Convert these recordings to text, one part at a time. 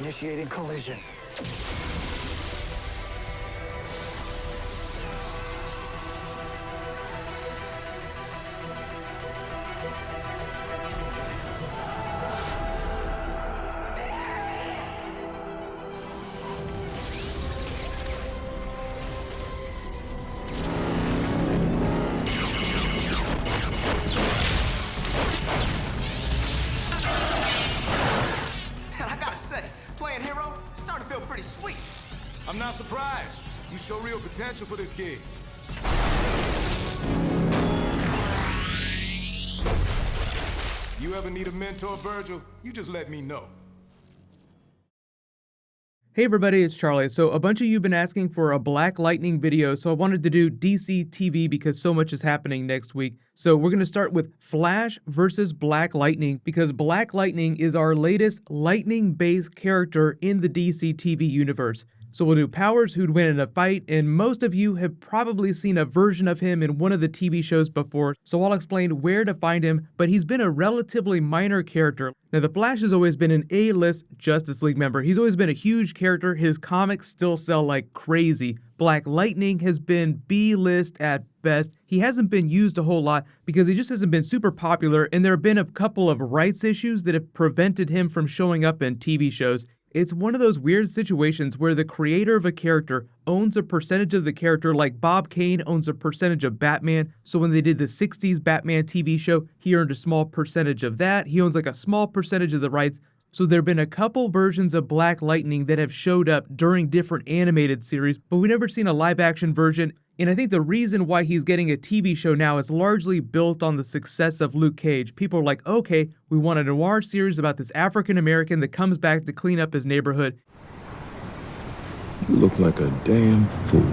Initiating collision. And I gotta say, playing hero starting to feel pretty sweet. I'm not surprised. You show real potential for this gig. You ever need a mentor, Virgil? You just let me know. Hey everybody, it's Charlie. So a bunch of you have been asking for a Black Lightning video, so I wanted to do DC TV because so much is happening next week. So we're going to start with Flash versus Black Lightning because Black Lightning is our latest lightning-based character in the DC TV universe. So we'll do powers, who'd win in a fight, and most of you have probably seen a version of him in one of the TV shows before, so I'll explain where to find him, but he's been a relatively minor character. Now the Flash has always been an A-list Justice League member. He's always been a huge character. His comics still sell like crazy. Black Lightning has been B-list at best. He hasn't been used a whole lot because he just hasn't been super popular, and there have been a couple of rights issues that have prevented him from showing up in TV shows. It's one of those weird situations where the creator of a character owns a percentage of the character, like Bob Kane owns a percentage of Batman. So when they did the 60s Batman TV show, he earned a small percentage of that. He owns like a small percentage of the rights. So there have been a couple versions of Black Lightning that have showed up during different animated series, but we've never seen a live action version. And I think the reason why he's getting a TV show now is largely built on the success of Luke Cage. People are like, okay, we want a noir series about this African American that comes back to clean up his neighborhood. You look like a damn fool.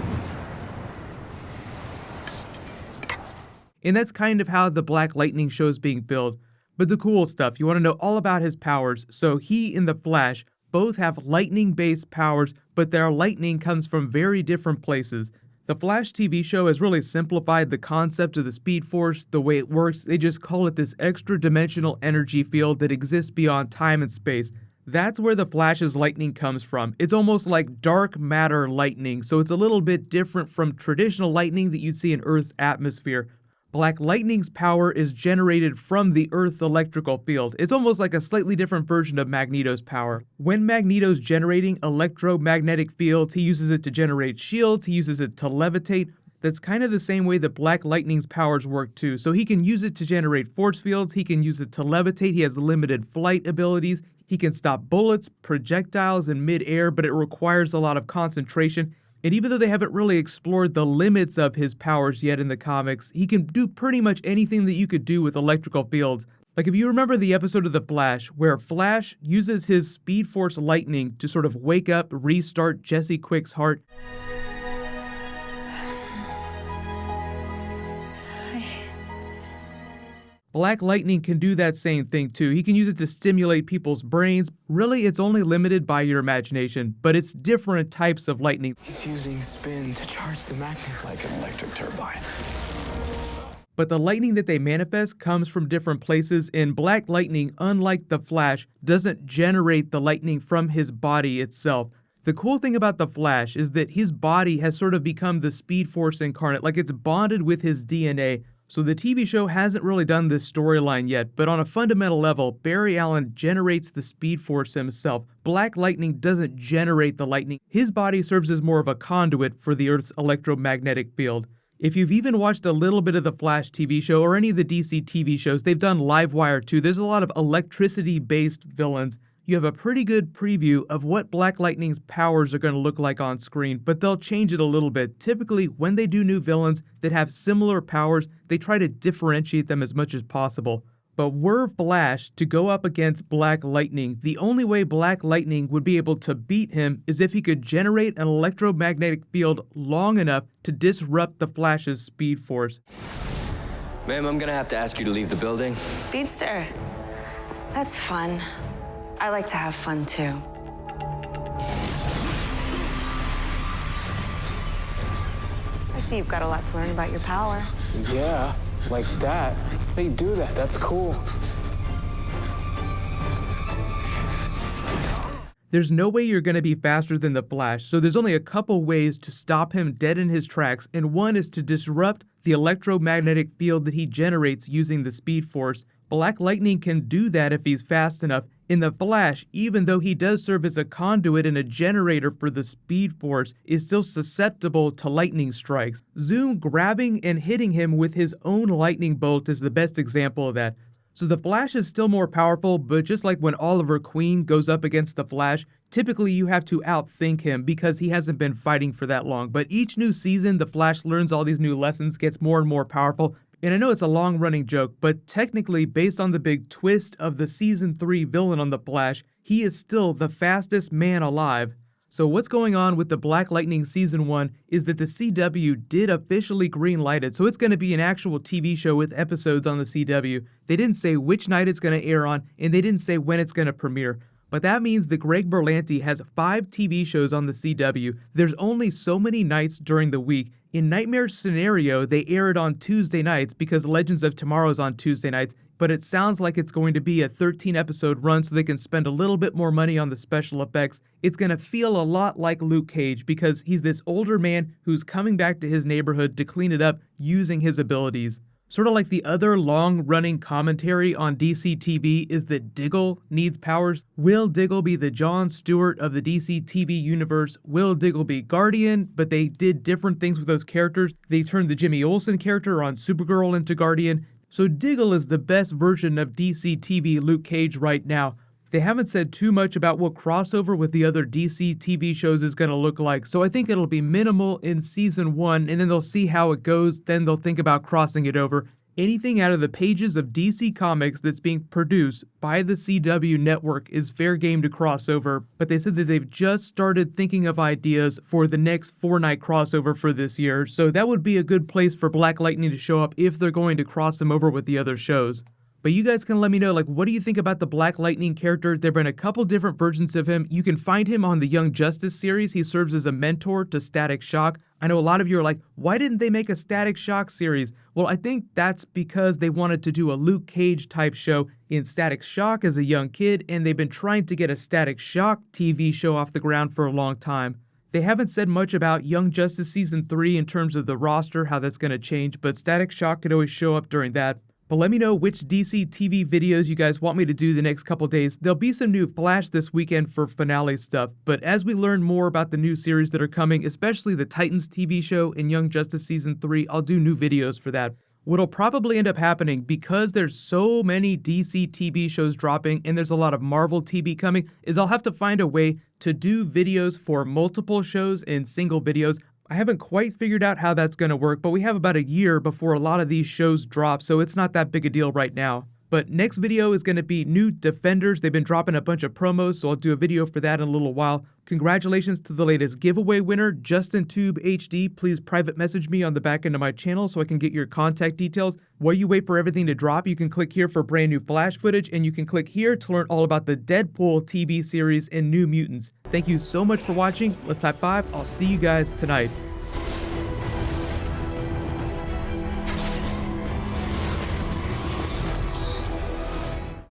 And that's kind of how the Black Lightning show is being built. But the cool stuff, you want to know all about his powers. So he and the Flash both have lightning-based powers, but their lightning comes from very different places. The Flash TV show has really simplified the concept of the Speed Force, the way it works. They just call it this extra-dimensional energy field that exists beyond time and space. That's where the Flash's lightning comes from. It's almost like dark matter lightning, so it's a little bit different from traditional lightning that you'd see in Earth's atmosphere. Black Lightning's power is generated from the Earth's electrical field. It's almost like a slightly different version of Magneto's power. When Magneto's generating electromagnetic fields, he uses it to generate shields, he uses it to levitate. That's kind of the same way that Black Lightning's powers work too. So he can use it to generate force fields, he can use it to levitate, he has limited flight abilities, he can stop bullets, projectiles in mid-air, but it requires a lot of concentration. And even though they haven't really explored the limits of his powers yet in the comics, he can do pretty much anything that you could do with electrical fields. Like if you remember the episode of The Flash, where Flash uses his Speed Force lightning to sort of wake up, restart Jesse Quick's heart. Black Lightning can do that same thing too. He can use it to stimulate people's brains. Really, it's only limited by your imagination, but it's different types of lightning. He's using spin to charge the magnet like an electric turbine. But the lightning that they manifest comes from different places, and Black Lightning, unlike the Flash, doesn't generate the lightning from his body itself. The cool thing about the Flash is that his body has sort of become the Speed Force incarnate, like it's bonded with his DNA. So the TV show hasn't really done this storyline yet, but on a fundamental level, Barry Allen generates the Speed Force himself. Black Lightning doesn't generate the lightning. His body serves as more of a conduit for the Earth's electromagnetic field. If you've even watched a little bit of the Flash TV show or any of the DC TV shows, they've done Livewire too. There's a lot of electricity-based villains. You have a pretty good preview of what Black Lightning's powers are going to look like on screen, but they'll change it a little bit. Typically, when they do new villains that have similar powers, they try to differentiate them as much as possible. But were Flash to go up against Black Lightning, the only way Black Lightning would be able to beat him is if he could generate an electromagnetic field long enough to disrupt the Flash's Speed Force. Ma'am, I'm gonna have to ask you to leave the building. Speedster. That's fun. I like to have fun too. I see you've got a lot to learn about your power. Yeah, like that. They do that. That's cool. there's no way you're going to be faster than the Flash, so there's only a couple ways to stop him dead in his tracks, and one is to disrupt the electromagnetic field that he generates using the Speed Force. Black Lightning can do that if he's fast enough. In the Flash, even though he does serve as a conduit and a generator for the Speed Force, is still susceptible to lightning strikes. Zoom grabbing and hitting him with his own lightning bolt is the best example of that. So the Flash is still more powerful, but just like when Oliver Queen goes up against the Flash, typically you have to outthink him because he hasn't been fighting for that long. But each new season, the Flash learns all these new lessons, gets more and more powerful. And I know it's a long-running joke, but technically, based on the big twist of the Season 3 villain on the Flash, he is still the fastest man alive. So what's going on with the Black Lightning Season 1 is that the CW did officially greenlight it, so it's going to be an actual TV show with episodes on the CW. They didn't say which night it's going to air on, and they didn't say when it's going to premiere. But that means that Greg Berlanti has 5 TV shows on the CW. There's only so many nights during the week. In Nightmare Scenario, they air it on Tuesday nights because Legends of Tomorrow's on Tuesday nights, but it sounds like it's going to be a 13-episode run so they can spend a little bit more money on the special effects. It's going to feel a lot like Luke Cage because he's this older man who's coming back to his neighborhood to clean it up using his abilities. Sort of like the other long-running commentary on DC TV is that Diggle needs powers. Will Diggle be the Jon Stewart of the DC TV universe? Will Diggle be Guardian? But they did different things with those characters. They turned the Jimmy Olsen character on Supergirl into Guardian. So Diggle is the best version of DC TV Luke Cage right now. They haven't said too much about what crossover with the other DC TV shows is going to look like, so I think it'll be minimal in Season 1, and then they'll see how it goes, then they'll think about crossing it over. Anything out of the pages of DC Comics that's being produced by the CW network is fair game to cross over, but they said that they've just started thinking of ideas for the next 4-night crossover for this year, so that would be a good place for Black Lightning to show up if they're going to cross him over with the other shows. But you guys can let me know, like, what do you think about the Black Lightning character? There have been a couple different versions of him. You can find him on the Young Justice series. He serves as a mentor to Static Shock. I know a lot of you are like, why didn't they make a Static Shock series? Well, I think that's because they wanted to do a Luke Cage type show in Static Shock as a young kid, and they've been trying to get a Static Shock TV show off the ground for a long time. They haven't said much about Young Justice Season 3 in terms of the roster, how that's going to change, but Static Shock could always show up during that. But let me know which DC TV videos you guys want me to do the next couple days. There'll be some new Flash this weekend for finale stuff, but as we learn more about the new series that are coming, especially the Titans TV show and Young Justice Season 3, I'll do new videos for that. What'll probably end up happening, because there's so many DC TV shows dropping and there's a lot of Marvel TV coming, is I'll have to find a way to do videos for multiple shows in single videos. I haven't quite figured out how that's going to work, but we have about a year before a lot of these shows drop, so it's not that big a deal right now. But next video is going to be new Defenders. They've been dropping a bunch of promos, so I'll do a video for that in a little while. Congratulations to the latest giveaway winner, Justin Tube HD. Please private message me on the back end of my channel so I can get your contact details. While you wait for everything to drop, you can click here for brand new Flash footage, and you can click here to learn all about the Deadpool TV series and New Mutants. Thank you so much for watching. Let's high five. I'll see you guys tonight.